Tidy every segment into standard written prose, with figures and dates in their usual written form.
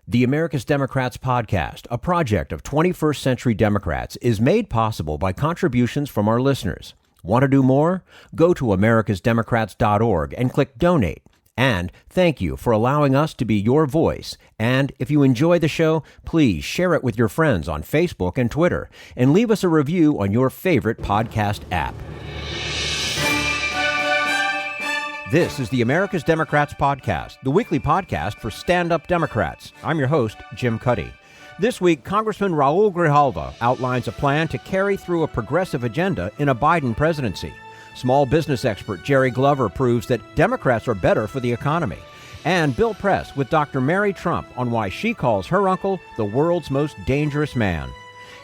The America's Democrats podcast, a project of 21st Century Democrats, is made possible by contributions from our listeners. Want to do more? Go to americasdemocrats.org and click Donate. And thank you for allowing us to be your voice. And if you enjoy the show, please share it with your friends on Facebook and Twitter, and leave us a review on your favorite podcast app. This is the America's Democrats podcast, the weekly podcast for stand-up Democrats. I'm your host, Jim Cuddy. This week, Congressman Raul Grijalva outlines a plan to carry through a progressive agenda in a Biden presidency. Small business expert Jere Glover proves that Democrats are better for the economy. And Bill Press with Dr. Mary Trump on why she calls her uncle the world's most dangerous man.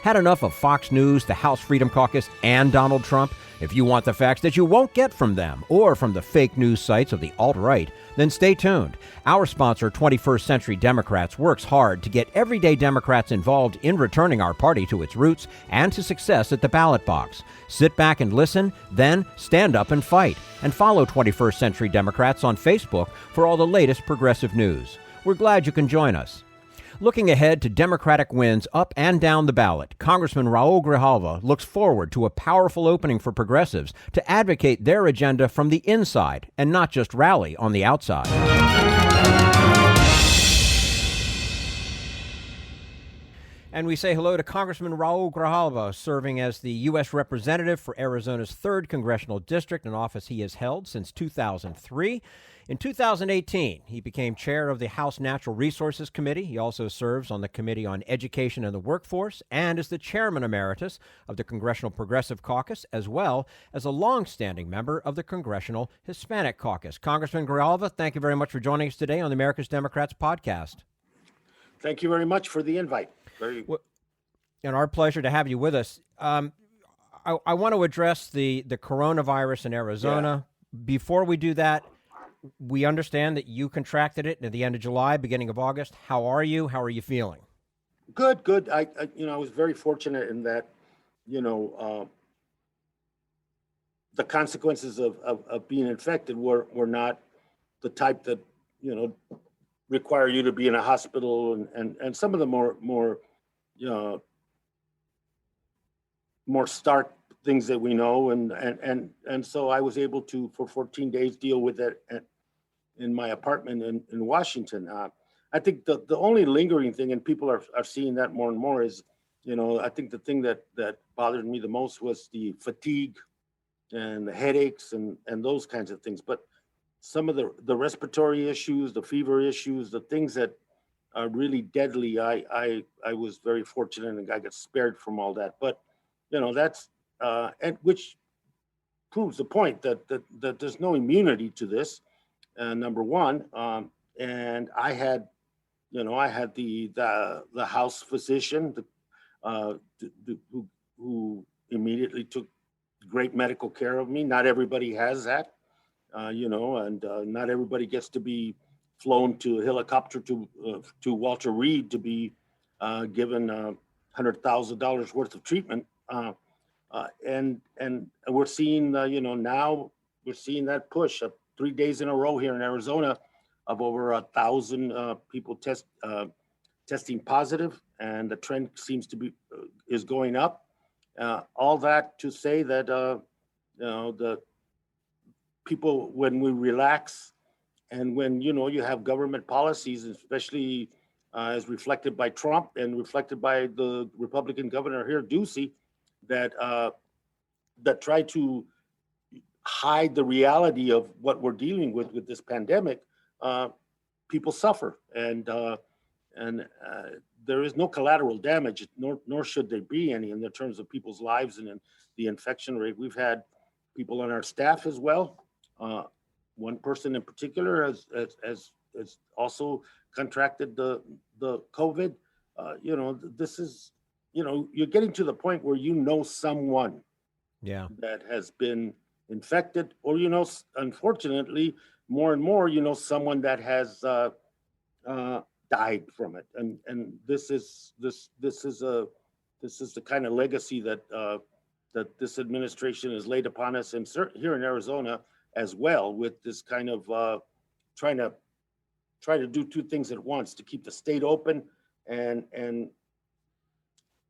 Had enough of Fox News, the House Freedom Caucus, and Donald Trump? If you want the facts that you won't get from them or from the fake news sites of the alt-right, then stay tuned. Our sponsor, 21st Century Democrats, works hard to get everyday Democrats involved in returning our party to its roots and to success at the ballot box. Sit back and listen, then stand up and fight. And follow 21st Century Democrats on Facebook for all the latest progressive news. We're glad you can join us. Looking ahead to Democratic wins up and down the ballot, Congressman Raul Grijalva looks forward to a powerful opening for progressives to advocate their agenda from the inside and not just rally on the outside. And we say hello to Congressman Raul Grijalva, serving as the U.S. Representative for Arizona's 3rd Congressional District, an office he has held since 2003. In 2018, he became chair of the House Natural Resources Committee. He also serves on the Committee on Education and the Workforce and is the chairman emeritus of the Congressional Progressive Caucus, as well as a longstanding member of the Congressional Hispanic Caucus. Congressman Grijalva, thank you very much for joining us today on the America's Democrats podcast. Thank you very much for the invite. And our pleasure to have you with us. I want to address the coronavirus in Arizona. Yeah. Before we do that, we understand that you contracted it at the end of July, beginning of August. How are you? How are you feeling? Good. I was very fortunate in that, the consequences of being infected were not the type that, require you to be in a hospital and some of the more stark things that we know. And so I was able to, for 14 days, deal with it in my apartment in Washington. I think the only lingering thing, and people are seeing that more and more, is, I think the thing that bothered me the most was the fatigue and the headaches and those kinds of things. But some of the respiratory issues, the fever issues, the things that are really deadly, I was very fortunate and I got spared from all that. But, that's, and which proves the point that there's no immunity to this. Number one, and I had the house physician who immediately took great medical care of me. Not everybody has that, and not everybody gets to be flown to a helicopter to Walter Reed to be given $100,000 worth of treatment. And we're seeing, now we're seeing that push 3 days in a row here in Arizona of over 1,000 people testing positive, and the trend seems to be is going up. All that to say that the people, when we relax and when you have government policies, especially as reflected by Trump and reflected by the Republican governor here, Ducey, that try to hide the reality of what we're dealing with this pandemic, people suffer, and there is no collateral damage, nor should there be any in the terms of people's lives and in the infection rate. We've had people on our staff as well. One person in particular has also contracted the COVID. This is, you're getting to the point where someone that has been infected, or unfortunately more and more someone that has died from it, and this is the kind of legacy that this administration has laid upon us, and here in Arizona as well, with this kind of trying to try to do two things at once: to keep the state open and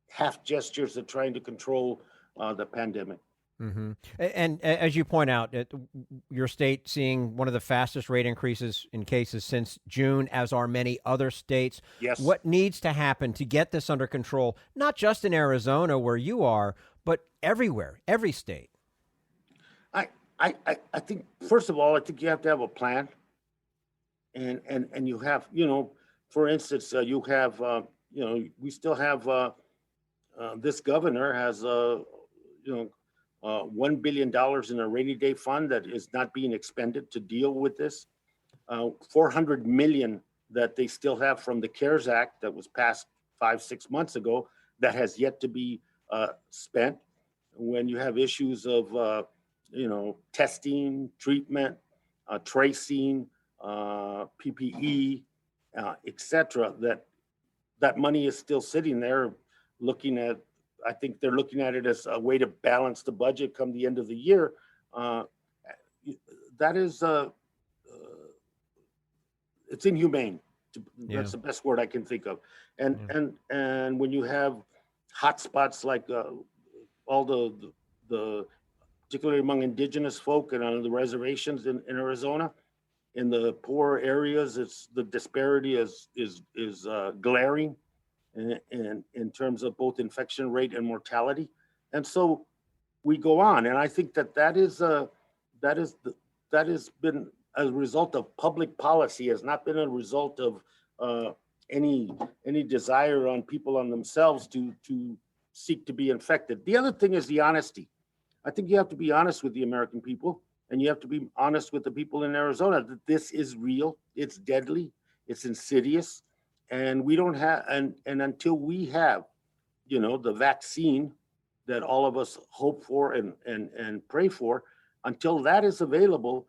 half gestures of trying to control the pandemic. Mm-hmm. And as you point out, your state seeing one of the fastest rate increases in cases since June, as are many other states. Yes. What needs to happen to get this under control, not just in Arizona where you are, but everywhere, every state? I think, first of all, I think you have to have a plan. And you have, for instance, you have, we still have, this governor has, $1 billion in a rainy day fund that is not being expended to deal with this. 400 million that they still have from the CARES Act that was passed 5-6 months ago that has yet to be spent. When you have issues of, testing, treatment, tracing, PPE, et cetera, that money is still sitting there I think they're looking at it as a way to balance the budget come the end of the year. That is, it's inhumane. That's the best word I can think of. And when you have hot spots like all the particularly among indigenous folk and on the reservations in Arizona, in the poor areas, the disparity is glaring in terms of both infection rate and mortality. And so we go on, and I think that has been a result of public policy, has not been a result of any desire on people on themselves to seek to be infected. The other thing is the honesty. I think you have to be honest with the American people, and you have to be honest with the people in Arizona that this is real, it's deadly, it's insidious, and we don't have, and until we have, the vaccine that all of us hope for and pray for, until that is available,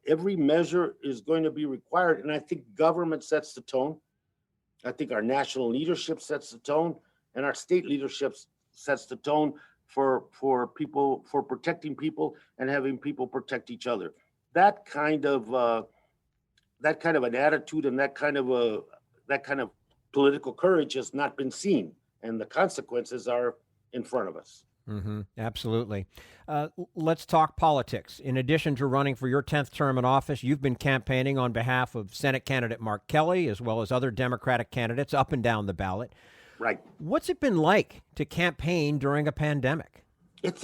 every measure is going to be required. And I think government sets the tone. I think our national leadership sets the tone, and our state leadership sets the tone for people, for protecting people and having people protect each other. That kind of an attitude and that kind of political courage has not been seen, and the consequences are in front of us. Mm-hmm. Absolutely. Let's talk politics. In addition to running for your 10th term in office, you've been campaigning on behalf of Senate candidate Mark Kelly, as well as other Democratic candidates up and down the ballot. Right. What's it been like to campaign during a pandemic? It's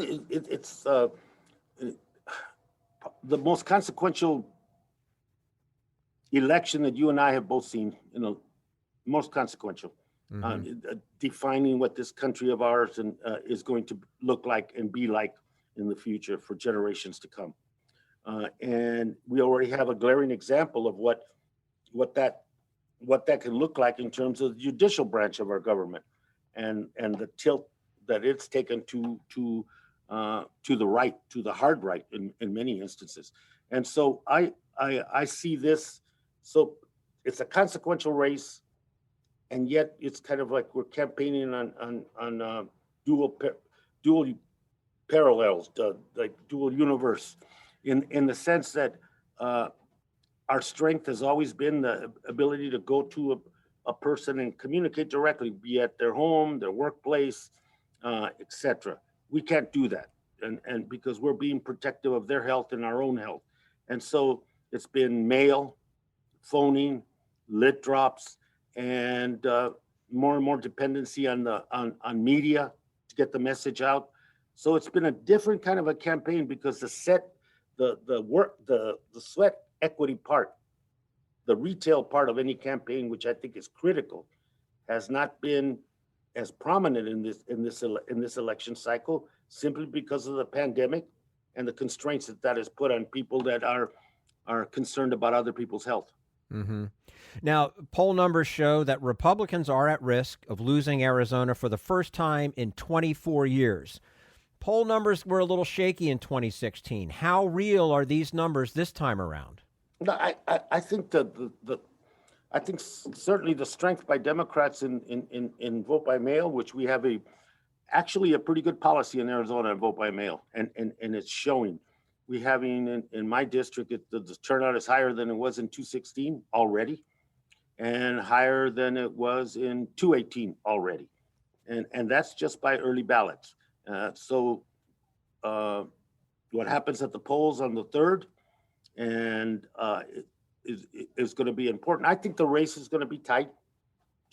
the most consequential election that you and I have both seen, most consequential. Mm-hmm. Defining what this country of ours is going to look like and be like in the future for generations to come. And we already have a glaring example of what that can look like in terms of the judicial branch of our government and the tilt that it's taken to the right, to the hard right in many instances. And so I see this, so it's a consequential race, and yet it's kind of like we're campaigning on dual parallels, like dual universe, in the sense that our strength has always been the ability to go to a person and communicate directly, be at their home, their workplace, etc. We can't do that, and because we're being protective of their health and our own health, and so it's been mail, phoning, lit drops, and more and more dependency on media to get the message out. So it's been a different kind of a campaign because the sweat equity part, the retail part of any campaign, which I think is critical, has not been as prominent in this election cycle, simply because of the pandemic and the constraints that has put on people that are concerned about other people's health. Mm-hmm. Now, poll numbers show that Republicans are at risk of losing Arizona for the first time in 24 years. Poll numbers were a little shaky in 2016. How real are these numbers this time around? No, I think I think certainly the strength by Democrats in vote by mail, which we have actually a pretty good policy in Arizona on vote by mail, and it's showing. we having in my district, the turnout is higher than it was in 2016 already, and higher than it was in 2018 already. And that's just by early ballots. So what happens at the polls on the 3rd and is going to be important. I think the race is going to be tight,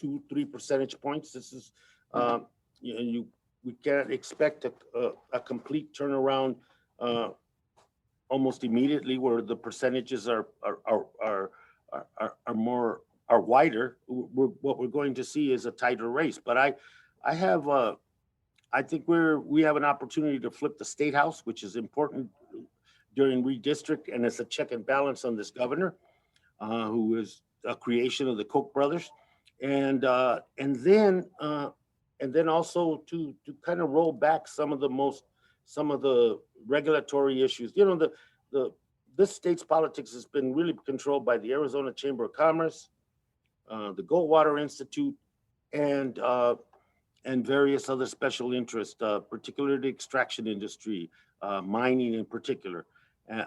2-3 percentage points. This is, we can't expect a complete turnaround almost immediately, where the percentages are wider. What we're going to see is a tighter race. But I think we have an opportunity to flip the state house, which is important during redistrict, and it's a check and balance on this governor, who is a creation of the Koch brothers, and then also to kind of roll back some of the regulatory issues. This state's politics has been really controlled by the Arizona Chamber of Commerce, the Goldwater Institute, and various other special interests, particularly the extraction industry, mining in particular, and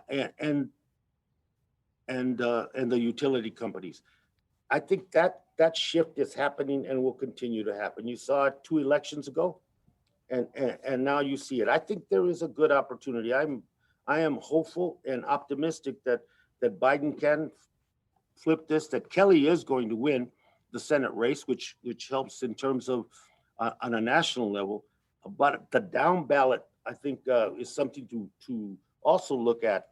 the utility companies. I think that shift is happening and will continue to happen. You saw it 2 elections ago, and now you see it. I think there is a good opportunity. I am hopeful and optimistic that Biden can flip this, that Kelly is going to win the Senate race, which helps in terms of on a national level. But the down ballot, I think, is something to also look at.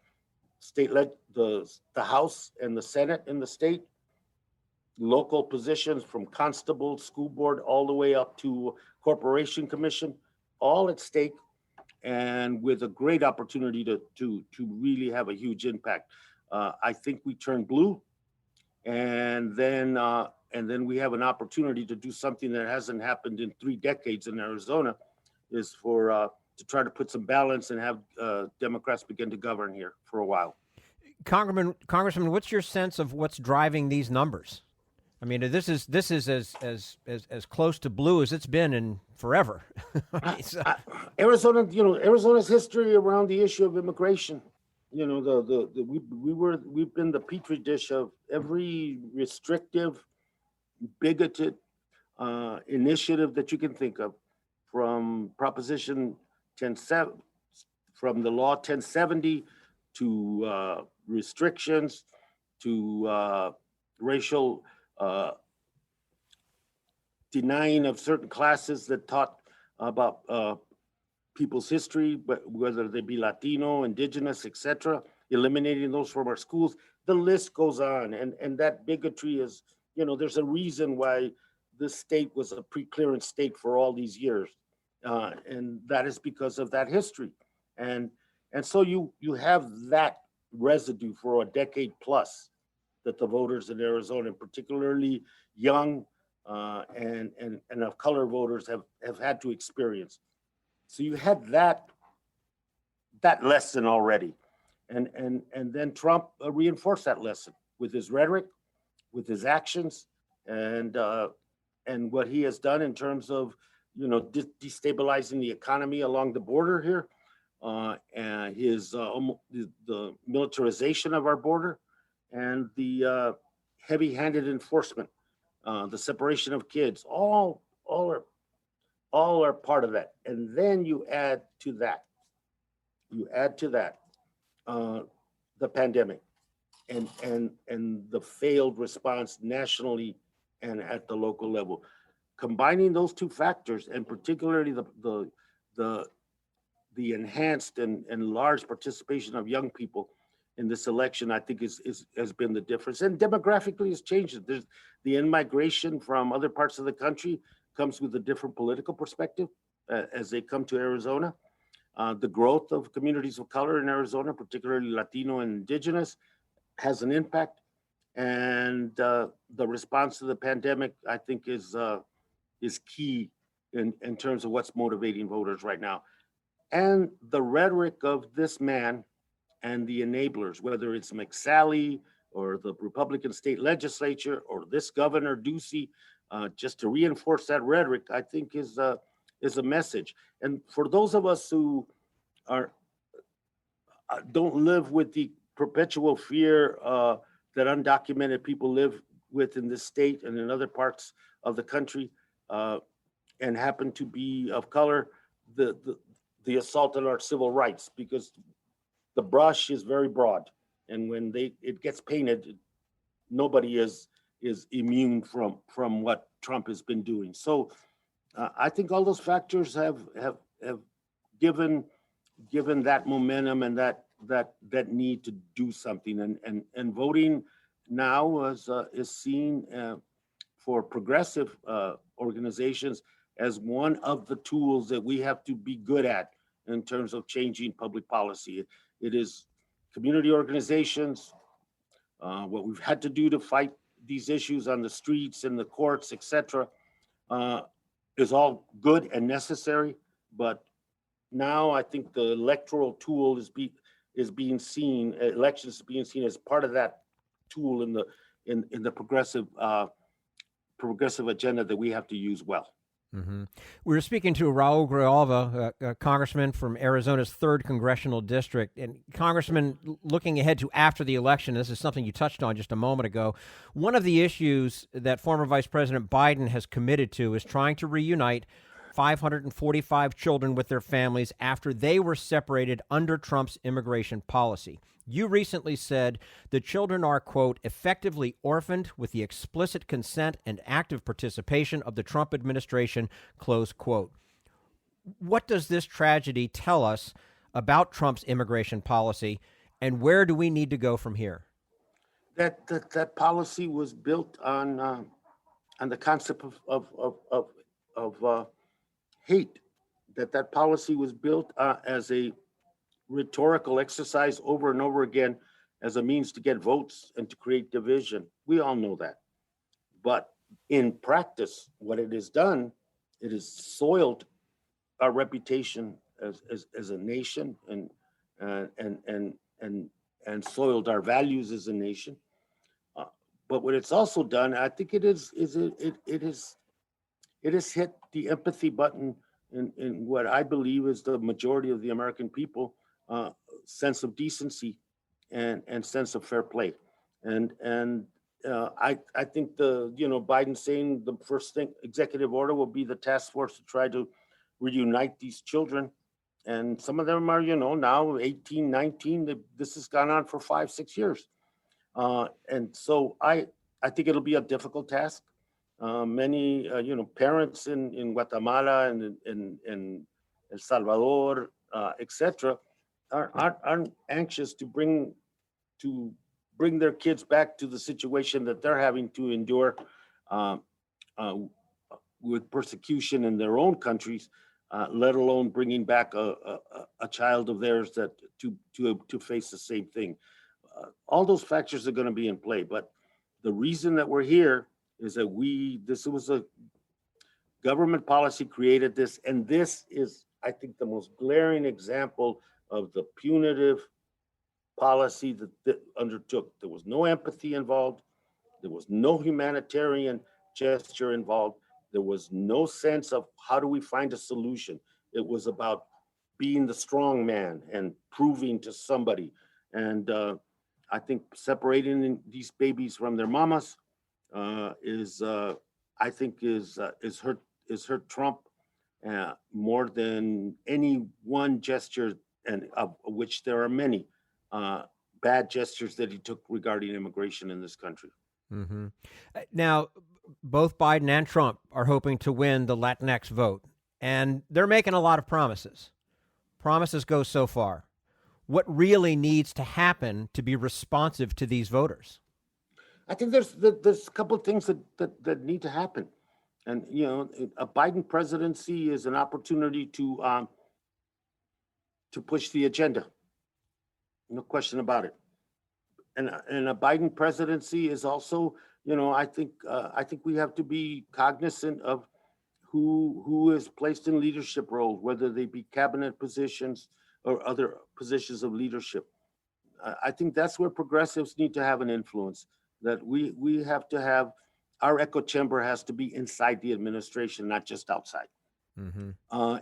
The House and the Senate in the state, local positions from constable, school board, all the way up to corporation commission, all at stake, and with a great opportunity to really have a huge impact. I think we turn blue, and then we have an opportunity to do something that hasn't happened in 3 decades in Arizona, is to try to put some balance and have Democrats begin to govern here for a while. Congressman, what's your sense of what's driving these numbers? I mean, this is as close to blue as it's been in forever. Arizona's history around the issue of immigration. We've been the petri dish of every restrictive, bigoted initiative that you can think of, from Proposition 1070, from the law 1070 to restrictions to racial denying of certain classes that taught about people's history, but whether they be Latino, indigenous, etc., eliminating those from our schools. The list goes on, and that bigotry is, there's a reason why this state was a pre-clearance state for all these years, and that is because of that history. And so you have that residue for a decade plus that the voters in Arizona, particularly young and of color voters, have had to experience. So you had that lesson already, and then Trump reinforced that lesson with his rhetoric, with his actions, and what he has done in terms of destabilizing the economy along the border here, and the militarization of our border, and the heavy-handed enforcement, the separation of kids, all are part of that. And then you add to that the pandemic and the failed response nationally and at the local level. Combining those two factors, and particularly the enhanced and large participation of young people in this election, I think has been the difference. And demographically has changed it. There's the in-migration from other parts of the country comes with a different political perspective as they come to Arizona. The growth of communities of color in Arizona, particularly Latino and indigenous, has an impact. And the response to the pandemic, I think, is key in terms of what's motivating voters right now. And the rhetoric of this man and the enablers, whether it's McSally or the Republican state legislature or this governor Ducey, just to reinforce that rhetoric, I think is a message. And for those of us who are don't live with the perpetual fear that undocumented people live with in this state and in other parts of the country, and happen to be of color, the assault on our civil rights, because the brush is very broad, and when it gets painted, nobody is immune from what Trump has been doing. So I think all those factors have given that momentum and that need to do something, and voting now is seen for progressive organizations as one of the tools that we have to be good at in terms of changing public policy. It is community organizations, what we've had to do to fight these issues on the streets and the courts, etc., is all good and necessary. But now I think the electoral tool is being seen, elections being seen as part of that tool in the progressive agenda that we have to use well. Mm-hmm. We were speaking to Raul Grijalva, a congressman from Arizona's 3rd Congressional District. And Congressman, looking ahead to after the election, this is something you touched on just a moment ago. One of the issues that former Vice President Biden has committed to is trying to reunite 545 children with their families after they were separated under Trump's immigration policy. You recently said the children are, quote, effectively orphaned with the explicit consent and active participation of the Trump administration, close quote. What does this tragedy tell us about Trump's immigration policy, and where do we need to go from here? That policy was built on the concept of hate. That policy was built as a rhetorical exercise over and over again as a means to get votes and to create division. We all know that. But in practice, what it has done, it has soiled our reputation as a nation and soiled our values as a nation. But what it's also done, I think it has hit the empathy button in what I believe is the majority of the American people. Sense of decency and sense of fair play, and I think Biden saying the first thing executive order will be the task force to try to reunite these children, and some of them are now 18, 19. This has gone on for 5-6 years, and so I think it'll be a difficult task. Many parents in Guatemala and in El Salvador, etc. Aren't anxious to bring their kids back to the situation that they're having to endure with persecution in their own countries, let alone bringing back a child of theirs that to face the same thing. All those factors are going to be in play, but the reason that we're here is that this was a government policy created this, and this is, I think, the most glaring example of the punitive policy that undertook. There was no empathy involved. There was no humanitarian gesture involved. There was no sense of how do we find a solution. It was about being the strong man and proving to somebody. And I think separating these babies from their mamas is hurt Trump more than any one gesture, and of which there are many bad gestures that he took regarding immigration in this country. Mm-hmm. Now, both Biden and Trump are hoping to win the Latinx vote, and they're making a lot of promises. Promises go so far. What really needs to happen to be responsive to these voters? I think there's a couple of things that need to happen. And, a Biden presidency is an opportunity to push the agenda. No question about it. And a Biden presidency is also, I think we have to be cognizant of who is placed in leadership roles, whether they be cabinet positions or other positions of leadership. I think that's where progressives need to have an influence, that we have to have, our echo chamber has to be inside the administration, not just outside. Mm-hmm.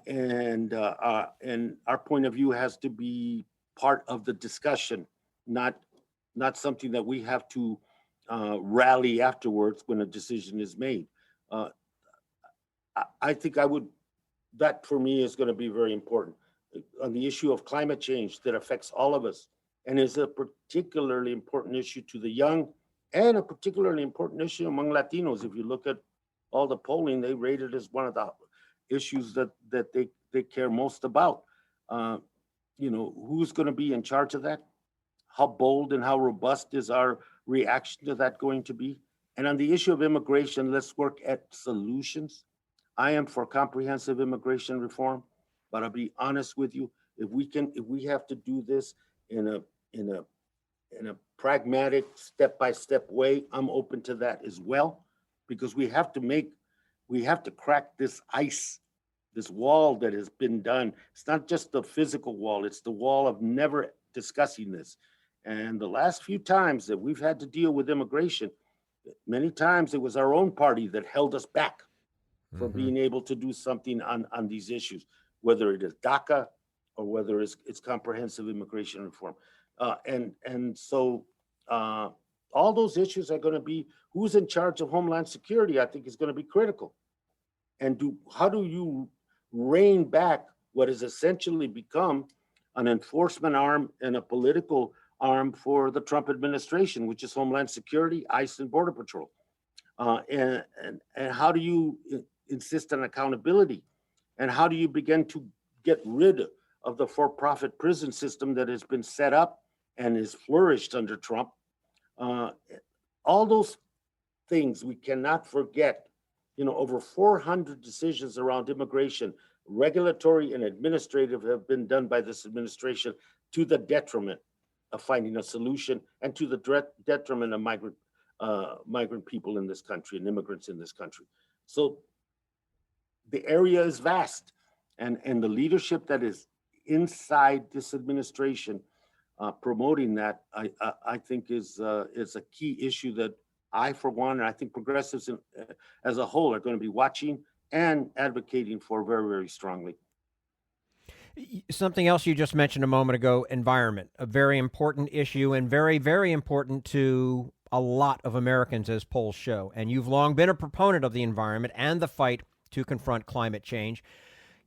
And our point of view has to be part of the discussion, not something that we have to rally afterwards when a decision is made. I think that for me is going to be very important on the issue of climate change that affects all of us and is a particularly important issue to the young and a particularly important issue among Latinos. If you look at all the polling, they rate it as one of the issues that they care most about. Who's going to be in charge of that? How bold and how robust is our reaction to that going to be? And on the issue of immigration, let's work at solutions. I am for comprehensive immigration reform, but I'll be honest with you, if we have to do this in a pragmatic, step-by-step way, I'm open to that as well, because we have to crack this ice, this wall that has been done. It's not just the physical wall, it's the wall of never discussing this. And the last few times that we've had to deal with immigration, many times it was our own party that held us back from being able to do something on these issues, whether it is DACA or whether it's comprehensive immigration reform. And so all those issues are going to be who's in charge of Homeland Security, I think is going to be critical. And how do you rein back what has essentially become an enforcement arm and a political arm for the Trump administration, which is Homeland Security, ICE, and Border Patrol? And how do you insist on accountability? And how do you begin to get rid of the for-profit prison system that has been set up and is flourished under Trump? All those things we cannot forget. Over 400 decisions around immigration, regulatory and administrative, have been done by this administration to the detriment of finding a solution and to the detriment of migrant people in this country and immigrants in this country. So the area is vast, and the leadership that is inside this administration promoting that, I think is a key issue that I, for one, and I think progressives as a whole are going to be watching and advocating for very, very strongly. Something else you just mentioned a moment ago, environment, a very important issue and very, very important to a lot of Americans, as polls show. And you've long been a proponent of the environment and the fight to confront climate change.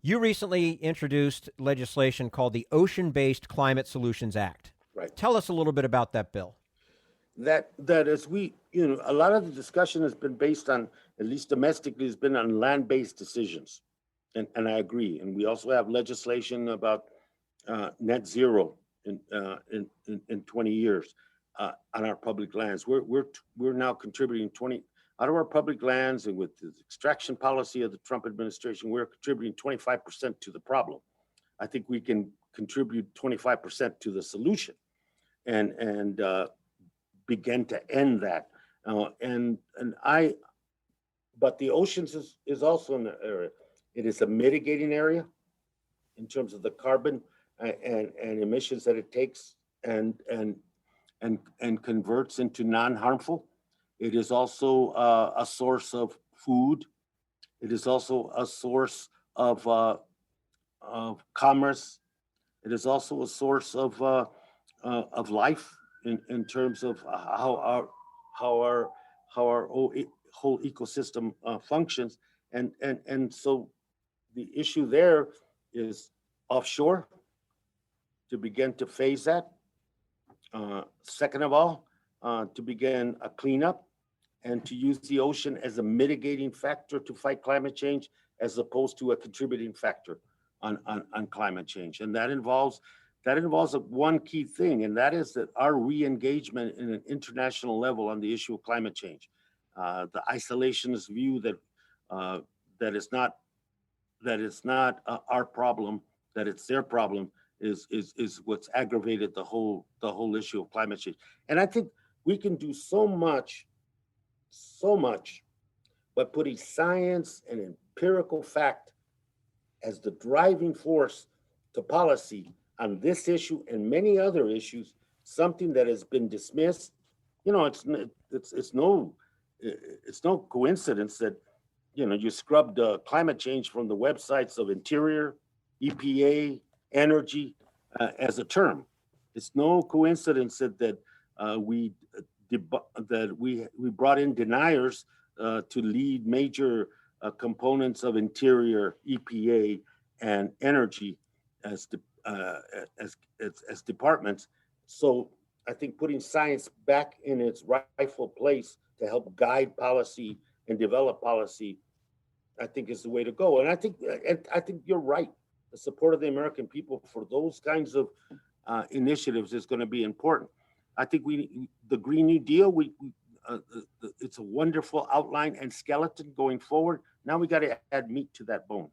You recently introduced legislation called the Ocean-Based Climate Solutions Act. Right. Tell us a little bit about that bill. That is, a lot of the discussion has been based on, at least domestically, has been on land-based decisions. And I agree. And we also have legislation about net zero in 20 years on our public lands. We're now contributing 20 out of our public lands, and with the extraction policy of the Trump administration, we're contributing 25% to the problem. I think we can contribute 25% to the solution, and begin to end that. But the oceans is also an area. It is a mitigating area in terms of the carbon and emissions that it takes and converts into non-harmful. It is also a source of food. It is also a source of commerce. It is also a source of life in terms of how our whole ecosystem functions. And so the issue there is offshore, to begin to phase that. Second of all, to begin a cleanup and to use the ocean as a mitigating factor to fight climate change, as opposed to a contributing factor on climate change. And that involves one key thing, and that is that our re-engagement in an international level on the issue of climate change. The isolationist view that it's not our problem, that it's their problem, is what's aggravated the whole issue of climate change. And I think we can do so much by putting science and empirical fact as the driving force to policy on this issue and many other issues, something that has been dismissed. It's no coincidence that you scrubbed climate change from the websites of Interior, EPA, Energy as a term. It's no coincidence that we brought in deniers to lead major components of Interior, EPA, and Energy as departments. So I think putting science back in its rightful place to help guide policy and develop policy, I think, is the way to go. And I think you're right. The support of the American people for those kinds of initiatives is going to be important. I think the Green New Deal, it's a wonderful outline and skeleton going forward. Now we got to add meat to that bone.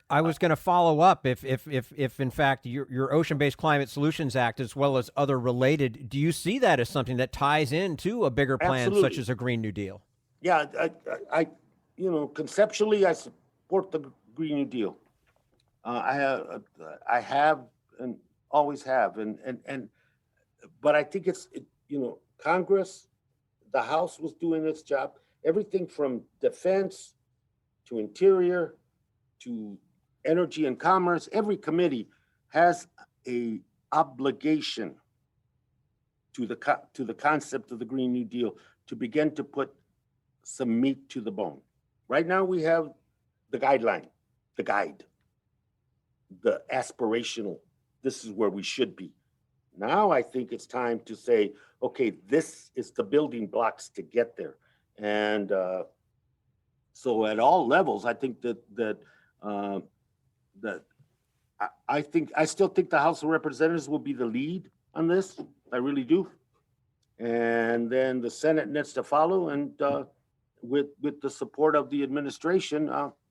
I was going to follow up if in fact your Ocean-Based Climate Solutions Act, as well as other related, do you see that as something that ties into a bigger plan Absolutely. such as a Green New Deal? Yeah, I conceptually I support the Green New Deal. I have and always have, but I think Congress, the House was doing its job. Everything from defense to Interior to Energy and Commerce, every committee has a obligation to the concept of the Green New Deal to begin to put some meat to the bone. Right now we have the guideline, the guide, the aspirational, this is where we should be. Now I think it's time to say, okay, this is the building blocks to get there. And so at all levels, I think that I still think the House of Representatives will be the lead on this. I really do. And then the Senate needs to follow, and with the support of the administration,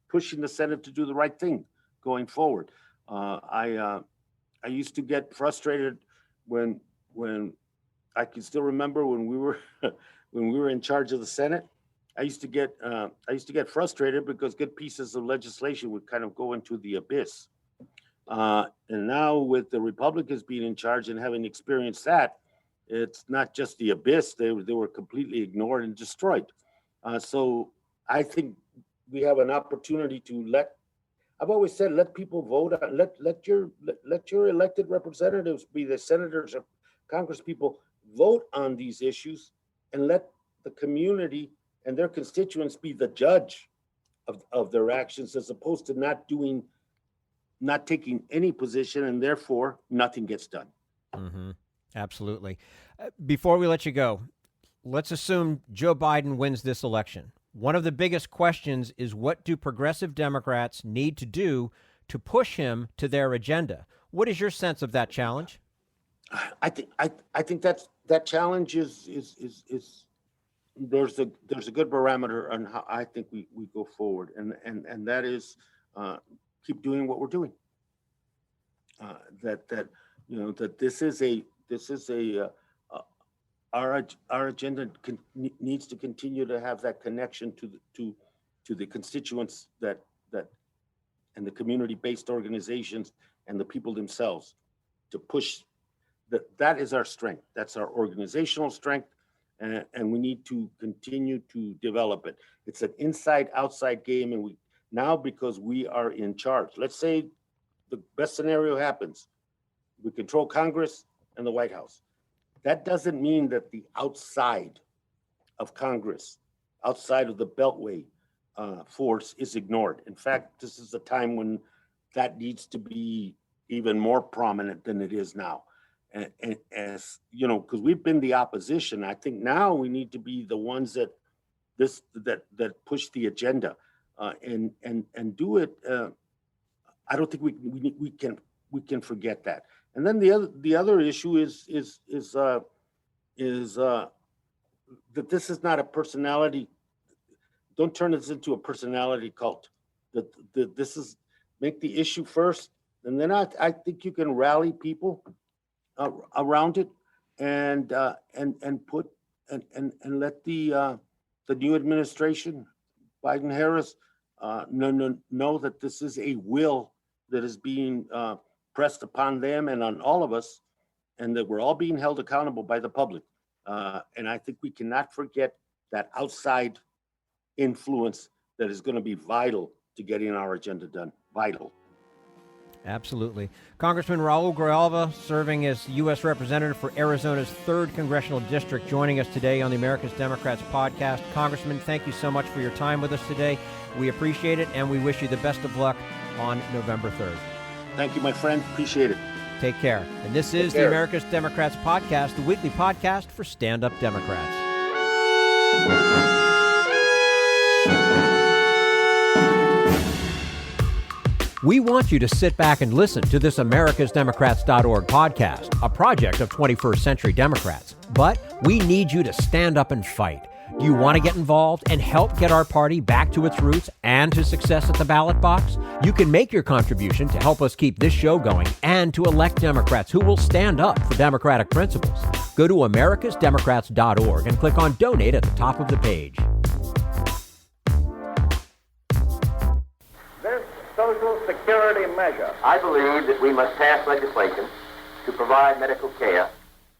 pushing the Senate to do the right thing going forward. I used to get frustrated when I can still remember when we were in charge of the Senate. I used to get frustrated because good pieces of legislation would kind of go into the abyss. And now with the Republicans being in charge and having experienced that, it's not just the abyss; they were completely ignored and destroyed. So I think we have an opportunity to I've always said, let people vote. Let your elected representatives, be the senators or congresspeople, vote on these issues, and let the community and their constituents be the judge of their actions, as opposed to not taking any position, and therefore nothing gets done. Mm-hmm. Absolutely. Before we let you go, let's assume Joe Biden wins this election. One of the biggest questions is, what do progressive Democrats need to do to push him to their agenda? What is your sense of that challenge? I think that challenge is there's a good barometer on how I think we go forward, and that is keep doing what we're doing. That this is our agenda needs to continue to have that connection to the constituents that and the community-based organizations and the people themselves, to push that is our strength. That's our organizational strength. And we need to continue to develop it. It's an inside-outside game, and because we are in charge. Let's say the best scenario happens. We control Congress and the White House. That doesn't mean that the outside of Congress, outside of the Beltway force, is ignored. In fact, this is a time when that needs to be even more prominent than it is now. And as you know, because we've been the opposition, I think now we need to be the ones that push the agenda and do it. I don't think we can forget that. And then the other issue is that this is not a personality. Don't turn this into a personality cult. That this is, make the issue first, and then I think you can rally people around it, and let the new administration, Biden Harris, know that this is a will that is being pressed upon them and on all of us, and that we're all being held accountable by the public. And I think we cannot forget that outside influence that is going to be vital to getting our agenda done. Vital. Absolutely. Congressman Raul Grijalva, serving as U.S. Representative for Arizona's 3rd Congressional District, joining us today on the America's Democrats podcast. Congressman, thank you so much for your time with us today. We appreciate it, and we wish you the best of luck on November 3rd. Thank you, my friend. Appreciate it. Take care. And this is the America's Democrats podcast, the weekly podcast for stand-up Democrats. We want you to sit back and listen to this americasdemocrats.org podcast, a project of 21st Century Democrats. But we need you to stand up and fight. Do you want to get involved and help get our party back to its roots and to success at the ballot box? You can make your contribution to help us keep this show going and to elect Democrats who will stand up for democratic principles. Go to americasdemocrats.org and click on Donate at the top of the page. This Social Security measure, I believe that we must pass legislation to provide medical care.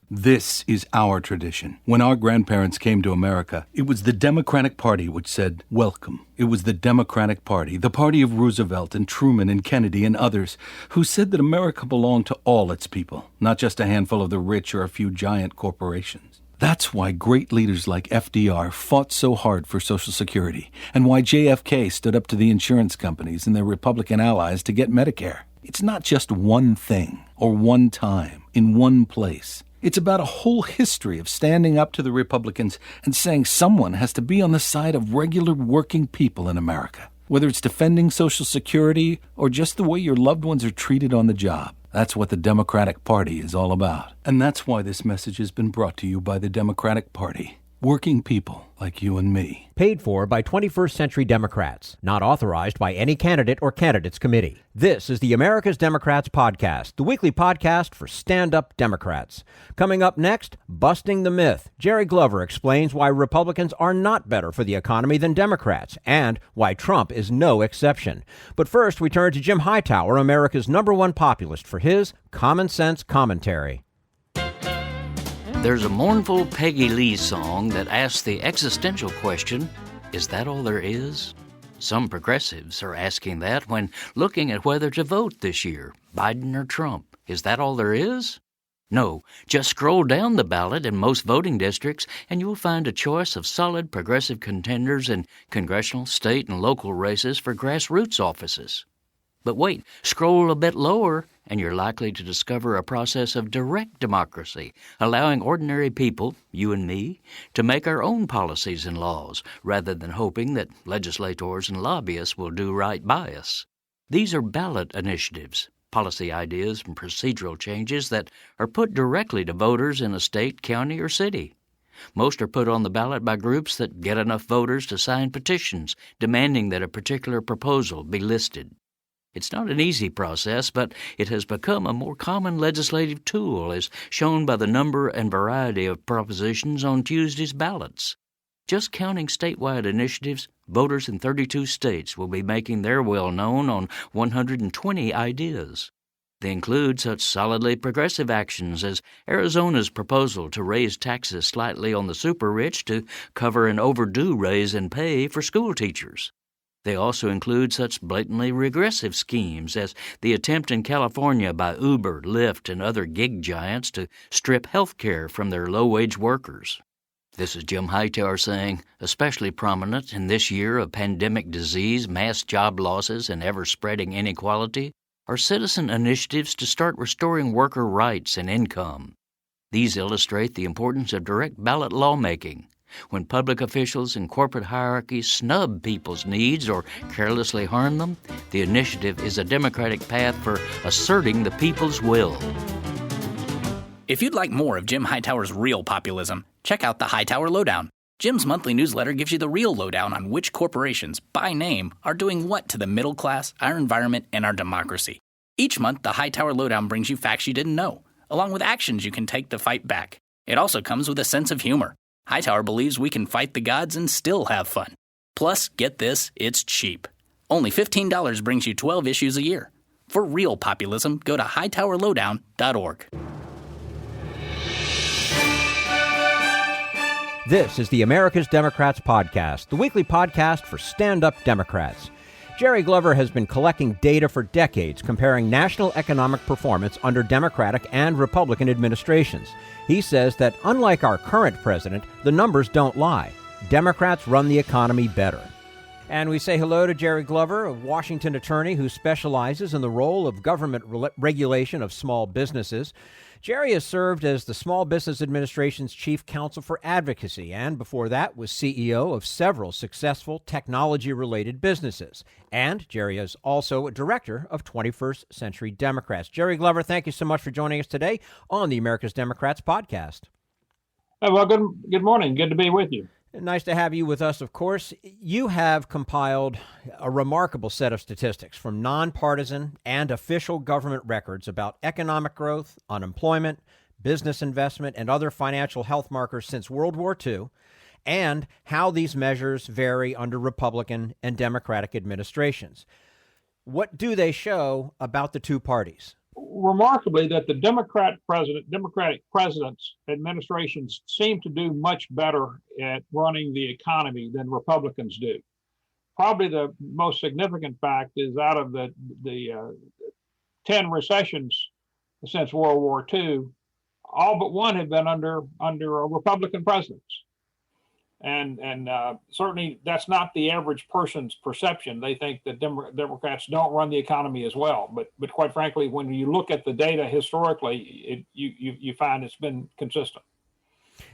This is our tradition. When our grandparents came to America, it was the Democratic Party which said, welcome. It was the Democratic Party, the party of Roosevelt and Truman and Kennedy and others, who said that America belonged to all its people, not just a handful of the rich or a few giant corporations. That's why great leaders like FDR fought so hard for Social Security, and why JFK stood up to the insurance companies and their Republican allies to get Medicare. It's not just one thing, or one time, in one place. It's about a whole history of standing up to the Republicans and saying someone has to be on the side of regular working people in America, whether it's defending Social Security or just the way your loved ones are treated on the job. That's what the Democratic Party is all about. And that's why this message has been brought to you by the Democratic Party. Working people like you and me. Paid for by 21st Century Democrats. Not authorized by any candidate or candidates committee. This is the America's Democrats podcast, the weekly podcast for stand-up Democrats. Coming up next, Busting the Myth. Jere Glover explains why Republicans are not better for the economy than Democrats, and why Trump is no exception. But first, we turn to Jim Hightower, America's #1 populist, for his common sense commentary. There's a mournful Peggy Lee song that asks the existential question, is that all there is? Some progressives are asking that when looking at whether to vote this year, Biden or Trump. Is that all there is? No, just scroll down the ballot in most voting districts and you'll find a choice of solid progressive contenders in congressional, state, and local races for grassroots offices. But wait, scroll a bit lower, and you're likely to discover a process of direct democracy, allowing ordinary people, you and me, to make our own policies and laws, rather than hoping that legislators and lobbyists will do right by us. These are ballot initiatives, policy ideas and procedural changes that are put directly to voters in a state, county, or city. Most are put on the ballot by groups that get enough voters to sign petitions demanding that a particular proposal be listed. It's not an easy process, but it has become a more common legislative tool, as shown by the number and variety of propositions on Tuesday's ballots. Just counting statewide initiatives, voters in 32 states will be making their will known on 120 ideas. They include such solidly progressive actions as Arizona's proposal to raise taxes slightly on the super-rich to cover an overdue raise in pay for school teachers. They also include such blatantly regressive schemes as the attempt in California by Uber, Lyft, and other gig giants to strip health care from their low-wage workers. This is Jim Hightower saying, especially prominent in this year of pandemic disease, mass job losses, and ever-spreading inequality, are citizen initiatives to start restoring worker rights and income. These illustrate the importance of direct ballot lawmaking. When public officials and corporate hierarchies snub people's needs or carelessly harm them, the initiative is a democratic path for asserting the people's will. If you'd like more of Jim Hightower's real populism, check out the Hightower Lowdown. Jim's monthly newsletter gives you the real lowdown on which corporations, by name, are doing what to the middle class, our environment, and our democracy. Each month, the Hightower Lowdown brings you facts you didn't know, along with actions you can take to fight back. It also comes with a sense of humor. Hightower believes we can fight the gods and still have fun. Plus, get this, it's cheap. Only $15 brings you 12 issues a year. For real populism, go to hightowerlowdown.org. This is the America's Democrats podcast, the weekly podcast for stand-up Democrats. Jere Glover has been collecting data for decades comparing national economic performance under Democratic and Republican administrations. He says that unlike our current president, the numbers don't lie. Democrats run the economy better. And we say hello to Jere Glover, a Washington attorney who specializes in the role of government regulation of small businesses. Jere has served as the Small Business Administration's chief counsel for advocacy, and before that was CEO of several successful technology-related businesses. And Jere is also a director of 21st Century Democrats. Jere Glover, thank you so much for joining us today on the America's Democrats podcast. Well, good morning. Good to be with you. Nice to have you with us, of course. You have compiled a remarkable set of statistics from nonpartisan and official government records about economic growth, unemployment, business investment, and other financial health markers since World War II, and how these measures vary under Republican and Democratic administrations. What do they show about the two parties? Remarkably, that the Democratic presidents' administrations seem to do much better at running the economy than Republicans do. Probably the most significant fact is out of the 10 recessions since World War II, all but one have been under Republican presidents. And certainly that's not the average person's perception. They think that Democrats don't run the economy as well. But quite frankly, when you look at the data historically, you find it's been consistent.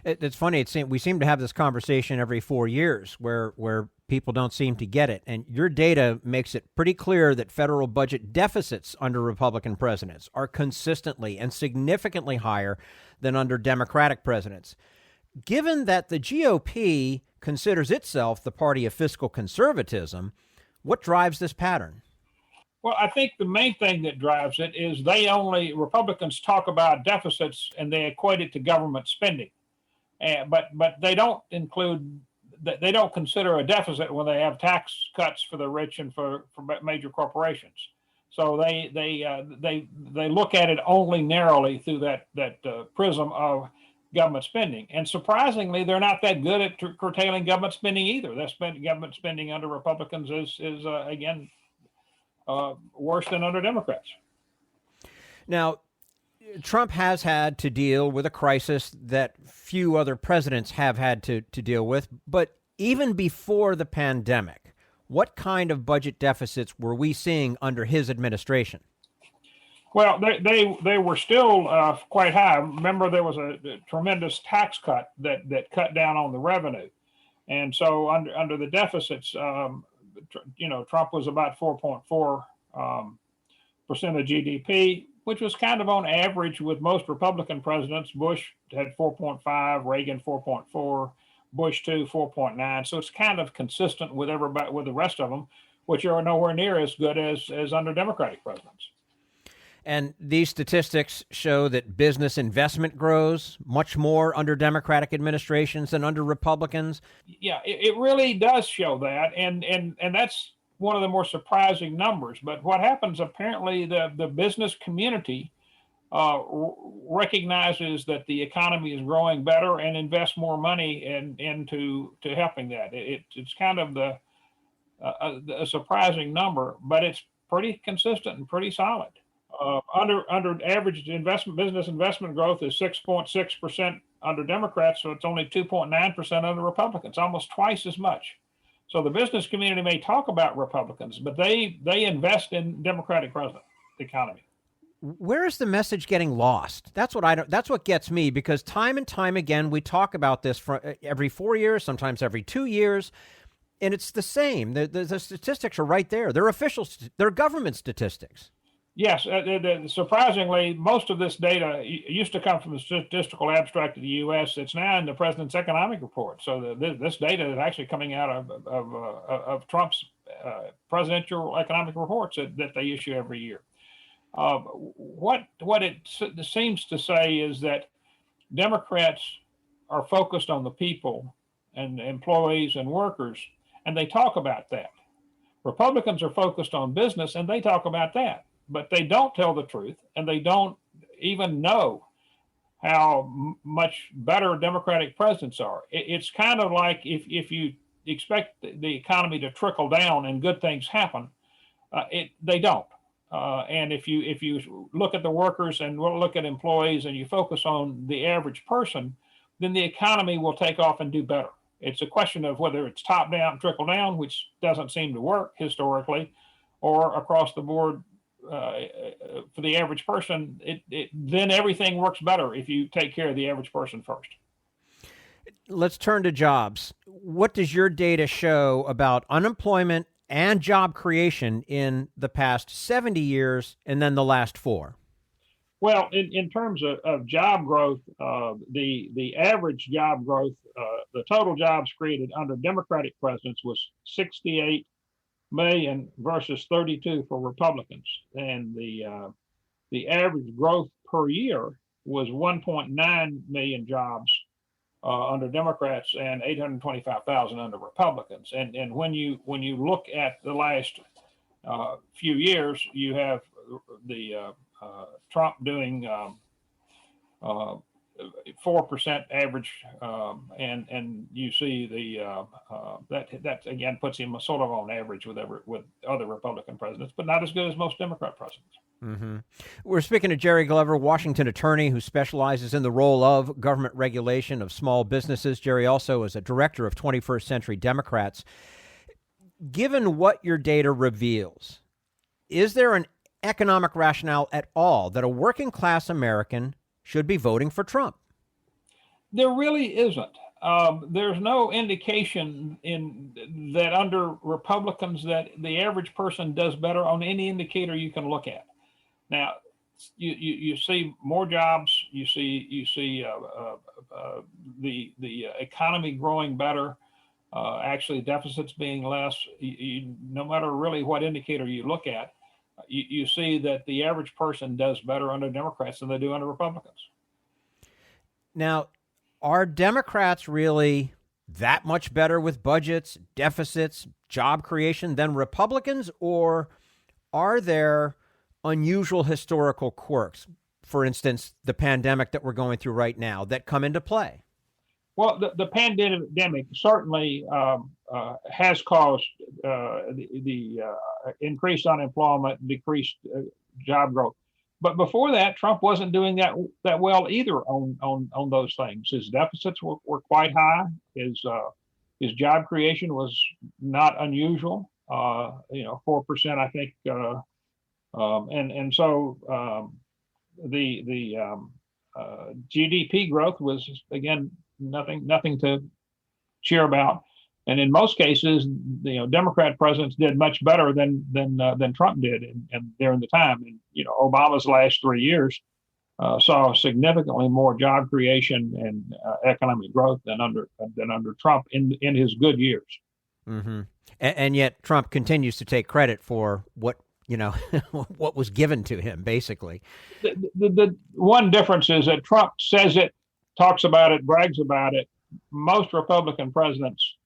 It's funny. We seem to have this conversation every 4 years where people don't seem to get it. And your data makes it pretty clear that federal budget deficits under Republican presidents are consistently and significantly higher than under Democratic presidents. Given that the GOP considers itself the party of fiscal conservatism, what drives this pattern? Well, I think the main thing that drives it is Republicans talk about deficits and they equate it to government spending. But they don't consider a deficit when they have tax cuts for the rich and for major corporations. So they look at it only narrowly through that prism of government spending. And surprisingly, they're not that good at curtailing government spending either. Government spending under Republicans is again, worse than under Democrats. Now, Trump has had to deal with a crisis that few other presidents have had to deal with. But even before the pandemic, what kind of budget deficits were we seeing under his administration? Well, they were still quite high. Remember, there was a tremendous tax cut that cut down on the revenue, and so under the deficits, Trump was about 4.4% of GDP, which was kind of on average with most Republican presidents. Bush had 4.5, Reagan 4.4, Bush 2 4.9. So it's kind of consistent with everybody, with the rest of them, which are nowhere near as good as under Democratic presidents. And these statistics show that business investment grows much more under Democratic administrations than under Republicans. Yeah, it really does show that. And that's one of the more surprising numbers. But what happens, apparently, the business community recognizes that the economy is growing better and invests more money into helping that. It's kind of a surprising number, but it's pretty consistent and pretty solid. Under average business investment growth is 6.6% under Democrats, so it's only 2.9% under Republicans, almost twice as much. So the business community may talk about Republicans, but they invest in Democratic economy. Where is the message getting lost? That's what gets me, because time and time again we talk about this for every 4 years, sometimes every 2 years, and it's the same. The statistics are right there. They're official. They're government statistics. Yes, surprisingly, most of this data used to come from the Statistical Abstract of the U.S. It's now in the President's Economic Report. So this data is actually coming out of Trump's presidential economic reports that they issue every year. What it seems to say is that Democrats are focused on the people and employees and workers, and they talk about that. Republicans are focused on business, and they talk about that. But they don't tell the truth, and they don't even know how much better Democratic presidents are. It's kind of like if you expect the economy to trickle down and good things happen. They don't. And if you look at the workers and look at employees and you focus on the average person, then the economy will take off and do better. It's a question of whether it's top down, trickle down, which doesn't seem to work historically, or across the board for the average person. Then everything works better if you take care of the average person first. Let's turn to jobs. What does your data show about unemployment and job creation in the past 70 years and then the last 4? Well, in terms of job growth, the average job growth, the total jobs created under Democratic presidents was 68 million versus 32 for Republicans. And the average growth per year was 1.9 million jobs under Democrats and 825,000 under Republicans. And when you look at the last few years, you have the Trump doing 4% average, and you see that again puts him sort of on average with other Republican presidents, but not as good as most Democrat presidents. Mm-hmm. We're speaking to Jere Glover, Washington attorney who specializes in the role of government regulation of small businesses. Jere also is a director of 21st Century Democrats. Given what your data reveals, is there an economic rationale at all that a working class American should be voting for Trump? There really isn't. There's no indication in that under Republicans that the average person does better on any indicator you can look at. Now, you see more jobs. You see the economy growing better. Actually, deficits being less. No matter really what indicator you look at, you see that the average person does better under Democrats than they do under Republicans. Now, are Democrats really that much better with budgets, deficits, job creation than Republicans, or are there unusual historical quirks, for instance, the pandemic that we're going through right now, that come into play? Well, the pandemic certainly has caused the increased unemployment, decreased job growth. But before that, Trump wasn't doing that well either on those things. His deficits were quite high. His job creation was not unusual. 4%, I think. So the GDP growth was, again, nothing to cheer about. And in most cases, Democrat presidents did much better than Trump did, and during the time. And Obama's last 3 years saw significantly more job creation and economic growth than under Trump in his good years. Mm-hmm. And yet Trump continues to take credit for what what was given to him, basically. The one difference is that Trump says it, talks about it, brags about it. Most Republican presidents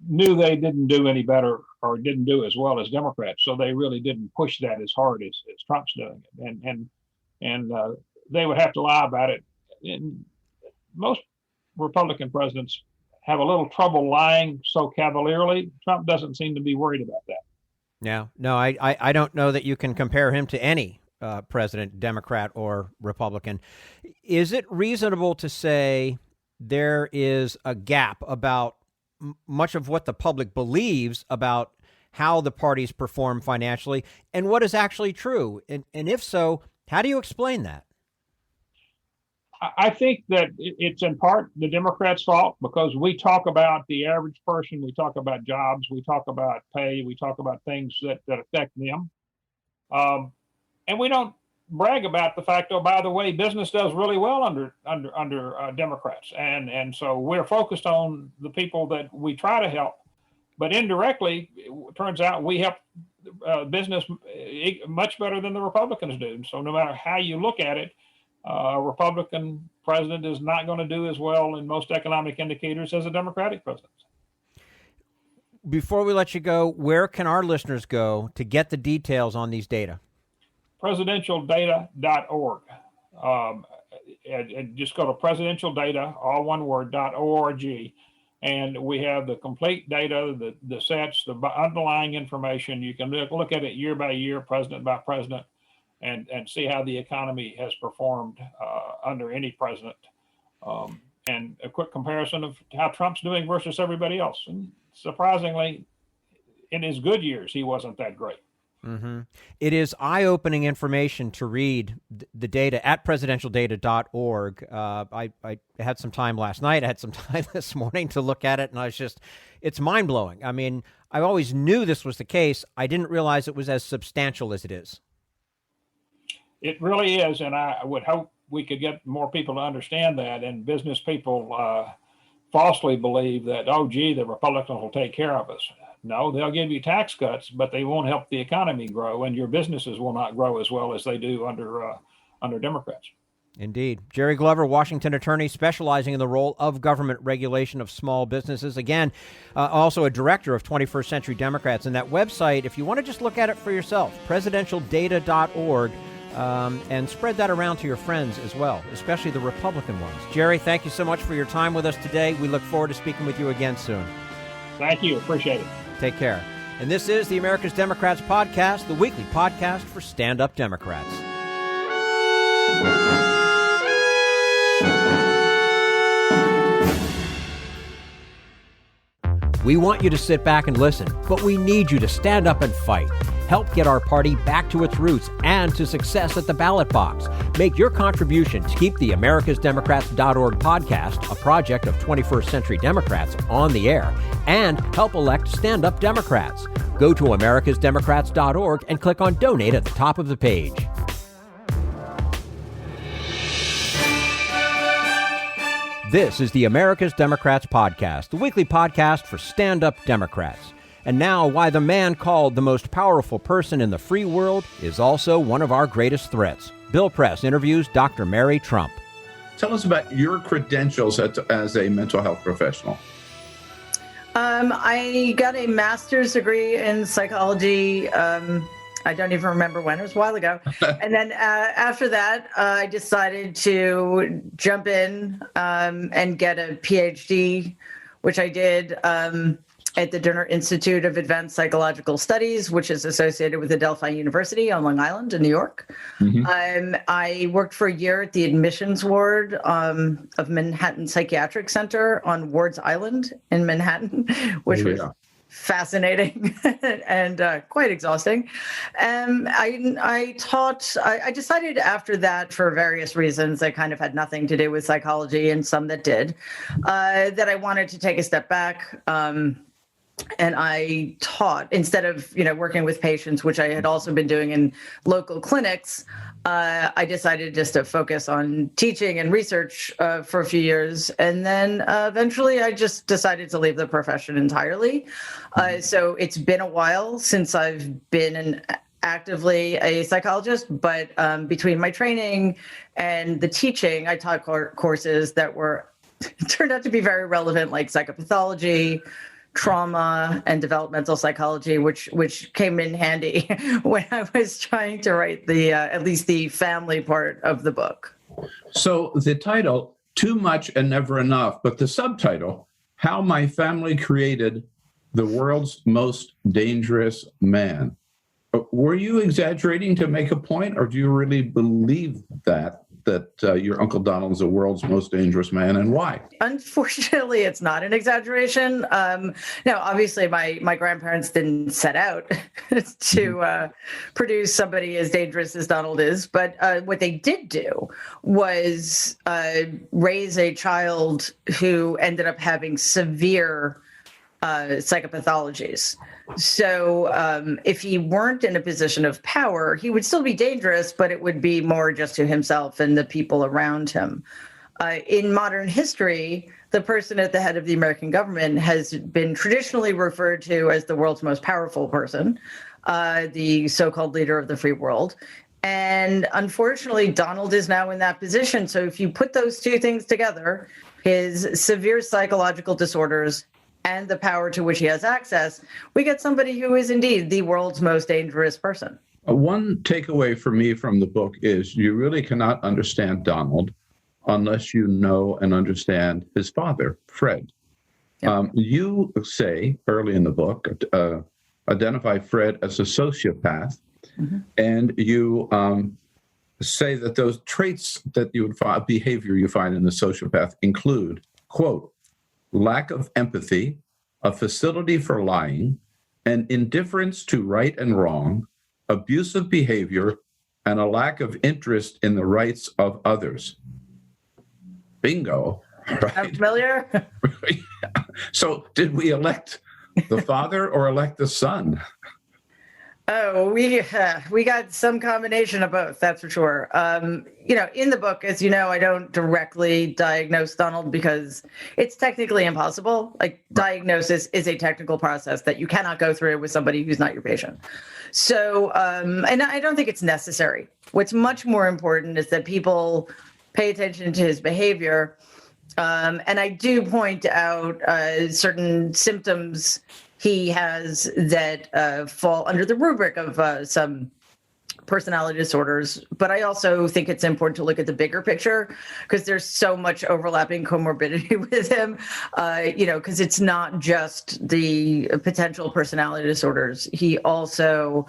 knew they didn't do any better or didn't do as well as Democrats, so they really didn't push that as hard as Trump's doing it, and they would have to lie about it. And most Republican presidents have a little trouble lying so cavalierly. Trump doesn't seem to be worried about that. No, I don't know that you can compare him to any president, Democrat or Republican. Is it reasonable to say there is a gap about much of what the public believes about how the parties perform financially and what is actually true? And if so, how do you explain that? I think that it's in part the Democrats' fault, because we talk about the average person, we talk about jobs, we talk about pay, we talk about things that affect them. And we don't brag about the fact, oh, by the way, business does really well under Democrats. And so we're focused on the people that we try to help. But indirectly, it turns out we help business much better than the Republicans do. So no matter how you look at it, a Republican president is not going to do as well in most economic indicators as a Democratic president. Before we let you go, where can our listeners go to get the details on these data? Presidentialdata.org. and just go to presidential data, all one word, .org. And we have the complete data, the sets, the underlying information. You can look at it year by year, president by president, and see how the economy has performed under any president. And a quick comparison of how Trump's doing versus everybody else. And surprisingly, in his good years, he wasn't that great. Mm-hmm. It is eye-opening information to read the data at presidentialdata.org. I had some time last night. I had some time this morning to look at it, and it's mind-blowing. I mean, I always knew this was the case. I didn't realize it was as substantial as it is. It really is, and I would hope we could get more people to understand that. And business people falsely believe that, oh, gee, the Republicans will take care of us. No, they'll give you tax cuts, but they won't help the economy grow, and your businesses will not grow as well as they do under Democrats. Indeed. Jere Glover, Washington attorney specializing in the role of government regulation of small businesses. Again, also a director of 21st Century Democrats. And that website, if you want to just look at it for yourself, presidentialdata.org, and spread that around to your friends as well, especially the Republican ones. Jere, thank you so much for your time with us today. We look forward to speaking with you again soon. Thank you. Appreciate it. Take care. And this is the America's Democrats podcast, the weekly podcast for stand-up Democrats. We want you to sit back and listen, but we need you to stand up and fight. Help get our party back to its roots and to success at the ballot box. Make your contribution to keep the AmericasDemocrats.org podcast, a project of 21st Century Democrats, on the air, and help elect stand-up Democrats. Go to AmericasDemocrats.org and click on Donate at the top of the page. This is the America's Democrats podcast, the weekly podcast for stand-up Democrats. And now, why the man called the most powerful person in the free world is also one of our greatest threats. Bill Press interviews Dr. Mary Trump. Tell us about your credentials as a mental health professional. I got a master's degree in psychology. I don't even remember when. It was a while ago. And then after that, I decided to jump in and get a PhD, which I did at the Derner Institute of Advanced Psychological Studies, which is associated with Adelphi University on Long Island in New York. Mm-hmm. I worked for a year at the admissions ward of Manhattan Psychiatric Center on Ward's Island in Manhattan, which was fascinating and quite exhausting. I decided after that, for various reasons that kind of had nothing to do with psychology and some that did, that I wanted to take a step back. And I taught, instead of, working with patients, which I had also been doing in local clinics, I decided just to focus on teaching and research for a few years. And then eventually I just decided to leave the profession entirely. So it's been a while since I've been actively a psychologist, but between my training and the teaching, I taught courses that turned out to be very relevant, like psychopathology, trauma, and developmental psychology, which came in handy when I was trying to write at least the family part of the book. So the title, Too Much and Never Enough, but the subtitle, How My Family Created the World's Most Dangerous Man. Were you exaggerating to make a point, or do you really believe that your Uncle Donald is the world's most dangerous man, and why? Unfortunately, it's not an exaggeration. Now, obviously, my grandparents didn't set out to produce somebody as dangerous as Donald is, but what they did do was raise a child who ended up having severe psychopathologies. So if he weren't in a position of power, he would still be dangerous, but it would be more just to himself and the people around him. In modern history, the person at the head of the American government has been traditionally referred to as the world's most powerful person, the so-called leader of the free world. And unfortunately, Donald is now in that position. So if you put those two things together, his severe psychological disorders and the power to which he has access, we get somebody who is indeed the world's most dangerous person. One takeaway for me from the book is you really cannot understand Donald unless you know and understand his father, Fred. Yep. You say early in the book, identify Fred as a sociopath, and you say that those traits that you would find, behavior you find in the sociopath include, quote, lack of empathy, a facility for lying, an indifference to right and wrong, abusive behavior, and a lack of interest in the rights of others. Bingo. Right? I'm familiar. So did we elect the father or elect the son? Oh, we got some combination of both, that's for sure. In the book, as you know, I don't directly diagnose Donald because it's technically impossible. Like, diagnosis is a technical process that you cannot go through with somebody who's not your patient. So, and I don't think it's necessary. What's much more important is that people pay attention to his behavior. And I do point out certain symptoms he has that fall under the rubric of some personality disorders. But I also think it's important to look at the bigger picture because there's so much overlapping comorbidity with him, because it's not just the potential personality disorders. He also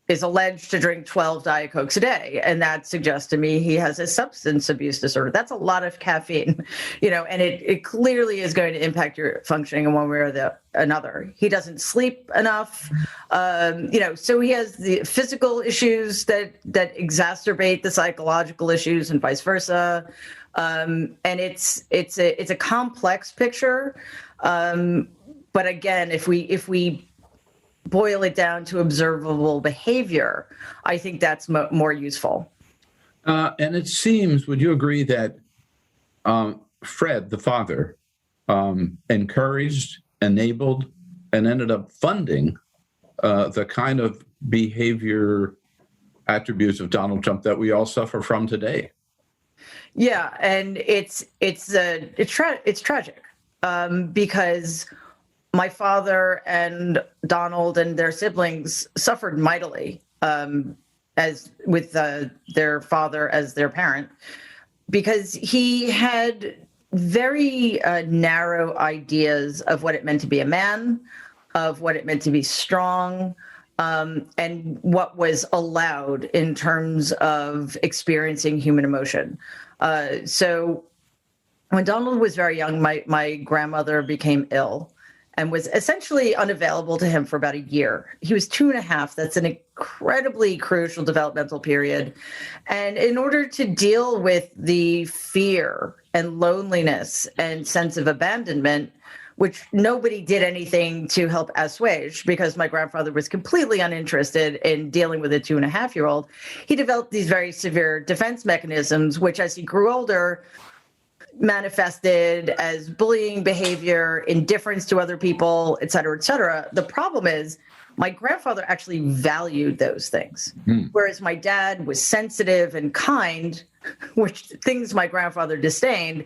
is alleged to drink 12 Diet Cokes a day. And that suggests to me he has a substance abuse disorder. That's a lot of caffeine, and it clearly is going to impact your functioning in one way or another. He doesn't sleep enough, so he has the physical issues that exacerbate the psychological issues and vice versa. And it's a complex picture. But again, if we boil it down to observable behavior, I think that's more useful. And it seems, would you agree that Fred, the father, encouraged, enabled, and ended up funding the kind of behavior attributes of Donald Trump that we all suffer from today? Yeah, and it's tragic because my father and Donald and their siblings suffered mightily as with their father as their parent, because he had very narrow ideas of what it meant to be a man, of what it meant to be strong, and what was allowed in terms of experiencing human emotion. So when Donald was very young, my grandmother became ill and was essentially unavailable to him for about a year. He was 2.5. That's an incredibly crucial developmental period. And in order to deal with the fear and loneliness and sense of abandonment, which nobody did anything to help assuage because my grandfather was completely uninterested in dealing with a 2.5-year-old, he developed these very severe defense mechanisms, which as he grew older, manifested as bullying behavior, indifference to other people, et cetera, et cetera. The problem is my grandfather actually valued those things, whereas my dad was sensitive and kind, which things my grandfather disdained.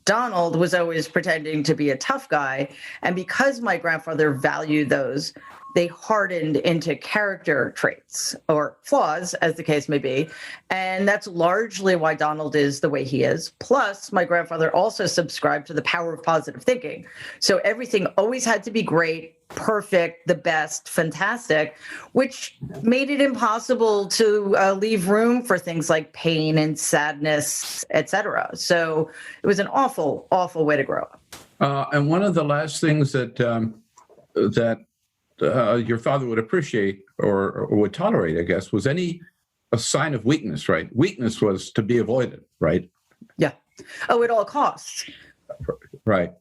Donald was always pretending to be a tough guy. And because my grandfather valued those, they hardened into character traits or flaws, as the case may be. And that's largely why Donald is the way he is. Plus, my grandfather also subscribed to the power of positive thinking. So everything always had to be great, perfect, the best, fantastic, which made it impossible to leave room for things like pain and sadness, et cetera. So it was an awful, awful way to grow up. And one of the last things that your father would appreciate or would tolerate, I guess, was a sign of weakness, right? Weakness was to be avoided, right? Yeah. Oh, at all costs. Right.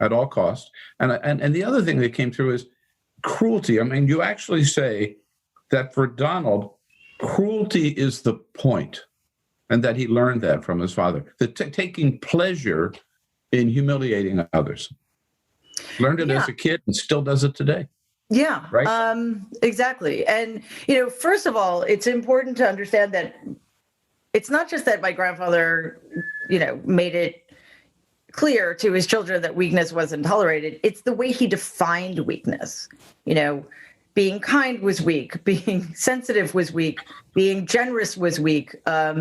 At all costs. And the other thing that came through is cruelty. I mean, you actually say that for Donald, cruelty is the point, and that he learned that from his father, that taking pleasure in humiliating others. Learned it as a kid and still does it today. Yeah, right. Exactly. And, first of all, it's important to understand that it's not just that my grandfather, made it clear to his children that weakness wasn't tolerated. It's the way he defined weakness. being kind was weak, being sensitive was weak, being generous was weak,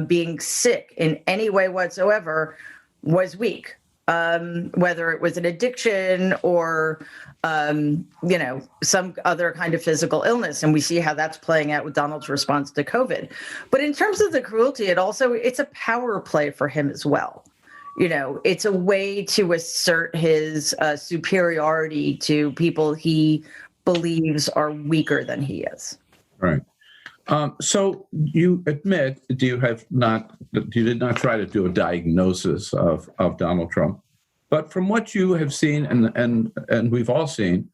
being sick in any way whatsoever was weak. Whether it was an addiction or, some other kind of physical illness. And we see how that's playing out with Donald's response to COVID. But in terms of the cruelty, it's a power play for him as well. It's a way to assert his superiority to people he believes are weaker than he is. Right. So you admit you did not try to do a diagnosis of Donald Trump, but from what you have seen and we've all seen,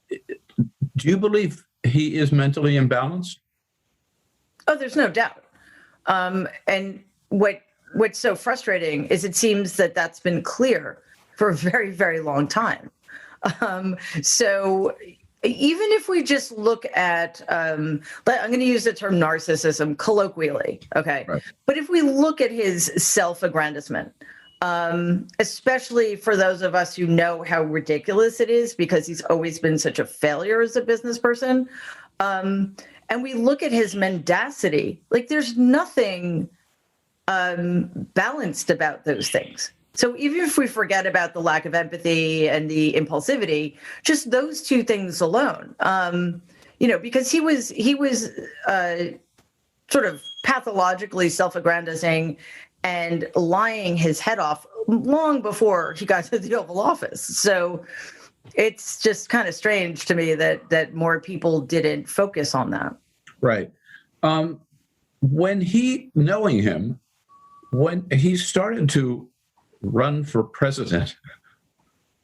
do you believe he is mentally imbalanced? Oh, there's no doubt. And what's so frustrating is it seems that that's been clear for a very, very long time. So even if we just look at, I'm going to use the term narcissism colloquially, okay? Right. But if we look at his self-aggrandizement, especially for those of us who know how ridiculous it is because he's always been such a failure as a business person, and we look at his mendacity, like there's nothing balanced about those things. So even if we forget about the lack of empathy and the impulsivity, just those two things alone, because he was sort of pathologically self-aggrandizing and lying his head off long before he got to the Oval Office. So it's just kind of strange to me that more people didn't focus on that. Right. When he started to run for president,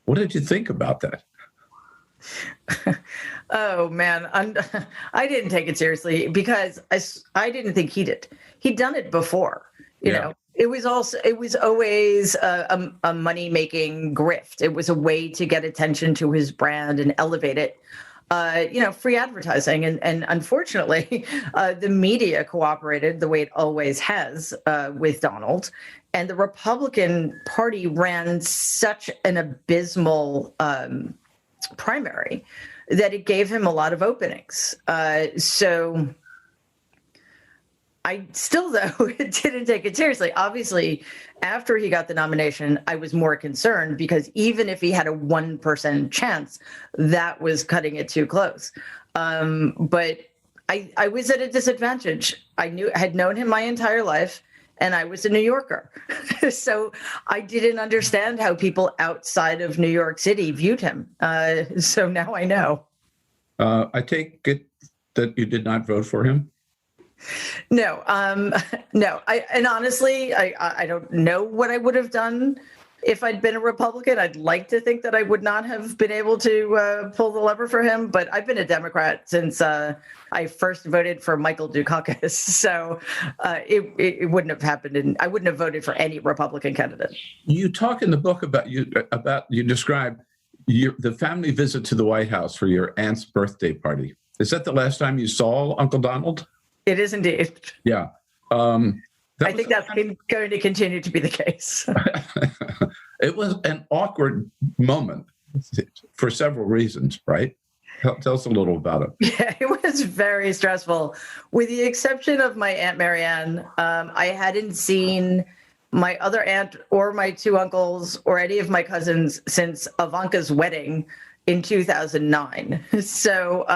what did you think about that? Oh man, I didn't take it seriously because I didn't think he did. He'd done it before, you know. It was always a money-making grift. It was a way to get attention to his brand and elevate it. Free advertising. And unfortunately, the media cooperated the way it always has with Donald. And the Republican Party ran such an abysmal primary that it gave him a lot of openings. So I still, though, didn't take it seriously. Obviously, after he got the nomination, I was more concerned because even if he had a 1% chance, that was cutting it too close. But I was at a disadvantage. I had known him my entire life, and I was a New Yorker. So I didn't understand how people outside of New York City viewed him. So now I know. I take it that you did not vote for him? No. No. And honestly, I don't know what I would have done if I'd been a Republican. I'd like to think that I would not have been able to pull the lever for him, but I've been a Democrat since I first voted for Michael Dukakis. So it wouldn't have happened, and I wouldn't have voted for any Republican candidate. You talk in the book about you describe the family visit to the White House for your aunt's birthday party. Is that the last time you saw Uncle Donald? It is indeed. Yeah. I think that's going to continue to be the case. It was an awkward moment for several reasons, right? Tell us a little about it. Yeah, it was very stressful. With the exception of my Aunt Marianne, I hadn't seen my other aunt or my two uncles or any of my cousins since Ivanka's wedding in 2009. So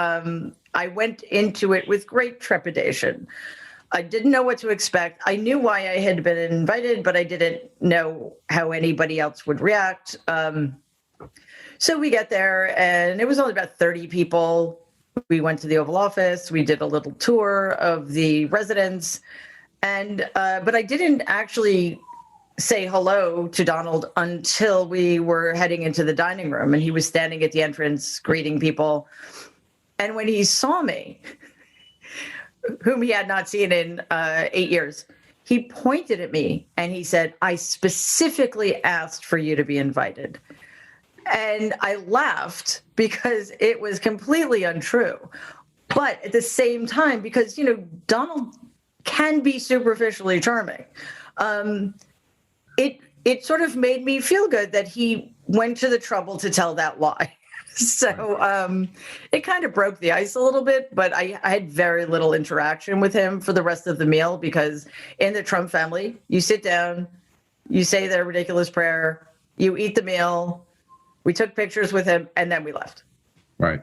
I went into it with great trepidation. I didn't know what to expect. I knew why I had been invited, but I didn't know how anybody else would react. So we get there, and it was only about 30 people. We went to the Oval Office. We did a little tour of the residence, but I didn't actually say hello to Donald until we were heading into the dining room, and he was standing at the entrance greeting people. And when he saw me, whom he had not seen in 8 years, he pointed at me and he said, "I specifically asked for you to be invited." And I laughed because it was completely untrue. But at the same time, because, Donald can be superficially charming, it sort of made me feel good that he went to the trouble to tell that lie. So it kind of broke the ice a little bit, but I had very little interaction with him for the rest of the meal because in the Trump family, you sit down, you say their ridiculous prayer, you eat the meal, we took pictures with him, and then we left. Right.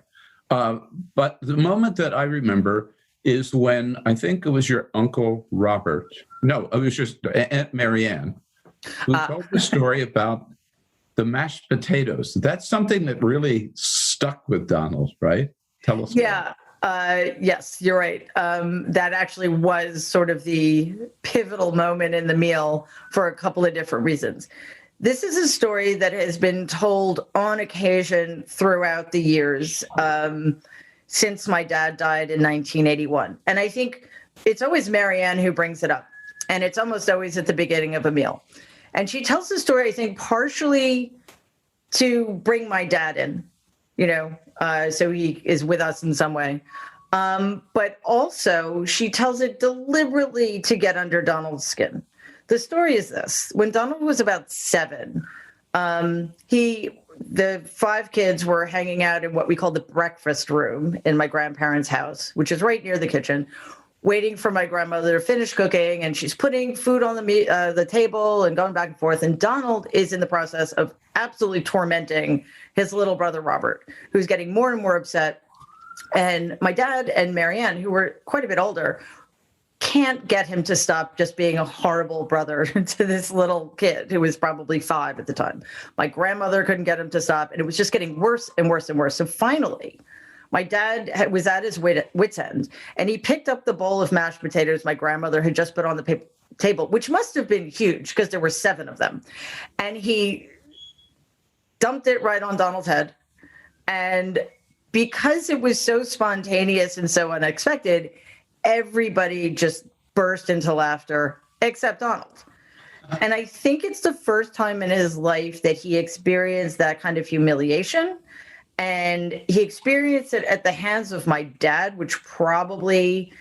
But the moment that I remember is when I think it was your Uncle Robert. No, it was just Aunt Marianne who told the story about the mashed potatoes. That's something that really stuck with Donald, right? Tell us. Yeah. Yes, you're right. That actually was sort of the pivotal moment in the meal for a couple of different reasons. This is a story that has been told on occasion throughout the years since my dad died in 1981. And I think it's always Marianne who brings it up. And it's almost always at the beginning of a meal. And she tells the story, I think, partially to bring my dad in, so he is with us in some way. But also she tells it deliberately to get under Donald's skin. The story is this. When Donald was about 7, the 5 kids were hanging out in what we call the breakfast room in my grandparents' house, which is right near the kitchen, waiting for my grandmother to finish cooking, and she's putting food on the table and going back and forth. And Donald is in the process of absolutely tormenting his little brother, Robert, who's getting more and more upset. And my dad and Marianne, who were quite a bit older, can't get him to stop just being a horrible brother to this little kid who was probably 5 at the time. My grandmother couldn't get him to stop, and it was just getting worse and worse and worse. So finally, my dad was at his wit's end, and he picked up the bowl of mashed potatoes my grandmother had just put on the table, which must have been huge because there were 7 of them. And he dumped it right on Donald's head. And because it was so spontaneous and so unexpected, everybody just burst into laughter except Donald. And I think it's the first time in his life that he experienced that kind of humiliation. And he experienced it at the hands of my dad, which probably,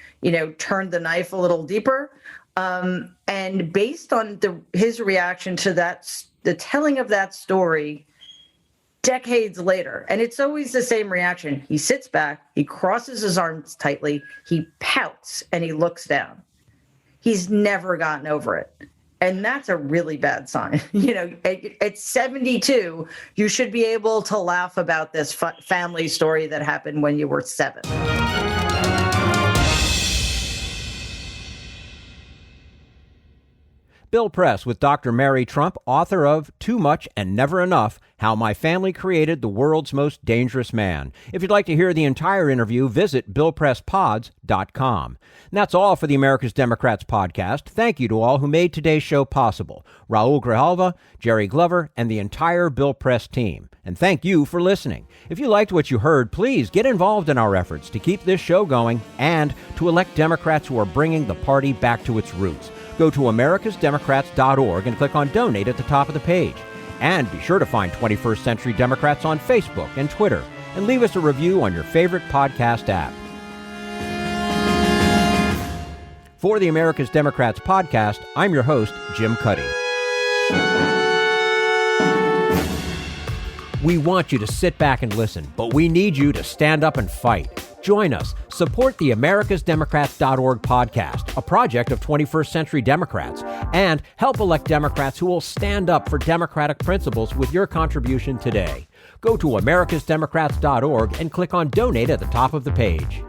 turned the knife a little deeper. And based on his reaction to that, the telling of that story decades later, and it's always the same reaction. He sits back, he crosses his arms tightly, he pouts, and he looks down. He's never gotten over it. And that's a really bad sign. At 72, you should be able to laugh about this family story that happened when you were 7. Bill Press with Dr. Mary Trump, author of Too Much and Never Enough, How My Family Created the World's Most Dangerous Man. If you'd like to hear the entire interview, visit BillPressPods.com. And that's all for the America's Democrats podcast. Thank you to all who made today's show possible. Raul Grijalva, Jere Glover, and the entire Bill Press team. And thank you for listening. If you liked what you heard, please get involved in our efforts to keep this show going and to elect Democrats who are bringing the party back to its roots. Go to americasdemocrats.org and click on Donate at the top of the page. And be sure to find 21st Century Democrats on Facebook and Twitter, and leave us a review on your favorite podcast app. For the America's Democrats podcast, I'm your host, Jim Cuddy. We want you to sit back and listen, but we need you to stand up and fight. Join us. Support the americasdemocrats.org podcast, a project of 21st Century Democrats, and help elect Democrats who will stand up for democratic principles with your contribution today. Go to americasdemocrats.org and click on Donate at the top of the page.